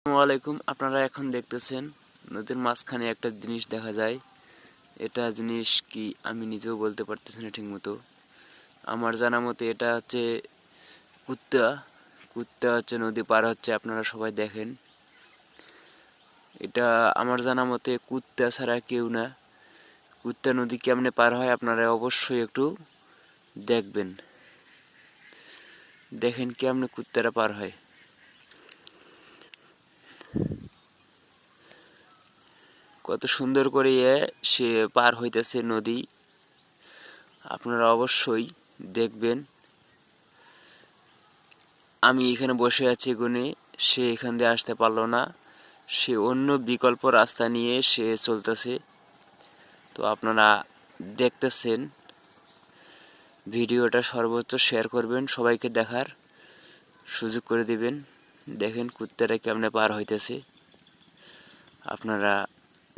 আসসালামু আলাইকুম। আপনারা এখন দেখতেছেন নদীর মাঝখানে একটা জিনিস দেখা যায়। এটা জিনিস কি আমি নিজেও বলতে পারতেছি না ঠিক মতো। আমার জানা মতে এটা হচ্ছে কুত্তা। কুত্তা হচ্ছে নদী পার হচ্ছে, আপনারা সবাই দেখেন। এটা আমার জানা মতে কুত্তা ছাড়া কেউ না। কুত্তা নদী কেমনে পার হয় আপনারা অবশ্যই একটু দেখবেন। দেখেন কেমনে কুত্তারা পার হয়। কত সুন্দর করে সে পার হইতেছে নদী। আপনারা অবশ্যই দেখবেন। আমি এখানে বসে আছি গুনে, সে এখান দিয়ে আসতে পারলো না। সে অন্য বিকল্প রাস্তা নিয়ে সে চলতেছে। তো আপনারা দেখতেছেন, ভিডিওটা সর্বোচ্চ শেয়ার করবেন, সবাইকে দেখার সুযোগ করে দিবেন। দেখেন কুত্তারা কেমনে পার হইতেছে। আপনারা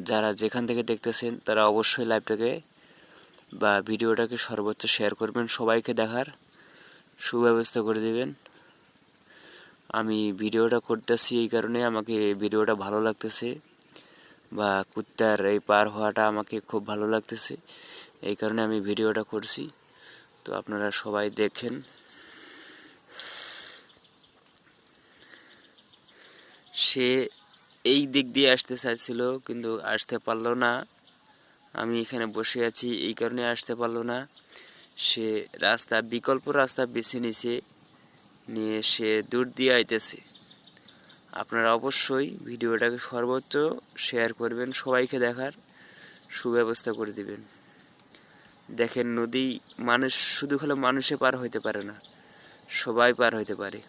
যারা যেখান থেকে দেখতেছেন তারা অবশ্যই লাইভটাকে বা ভিডিওটাকে সর্বোচ্চ শেয়ার করবেন, সবাইকে দেখার সুব্যবস্থা করে দিবেন। আমি ভিডিওটা করতেছি এই কারণে আমাকে ভিডিওটা ভালো লাগতেছে, বা কুত্তার এই পার হওয়াটা আমাকে খুব ভালো লাগতেছে, এই কারণে আমি ভিডিওটা করছি। তো আপনারা সবাই দেখেন। সে এই দিক দিয়ে আসতে চাইছিল কিন্তু আসতে পারলো না। আমি এখানে বসে আছি এই কারণে আসতে পারলো না। সে বিকল্প রাস্তা বেছে নিয়ে সে দূর দিয়ে আইতেছে। আপনারা অবশ্যই ভিডিওটাকে সর্বোচ্চ শেয়ার করবেন, সবাইকে দেখার সুব্যবস্থা করে দিবেন। দেখেন নদী মানুষ শুধু হলে মানুষে পার হইতে পারে না, সবাই পার হইতে পারে।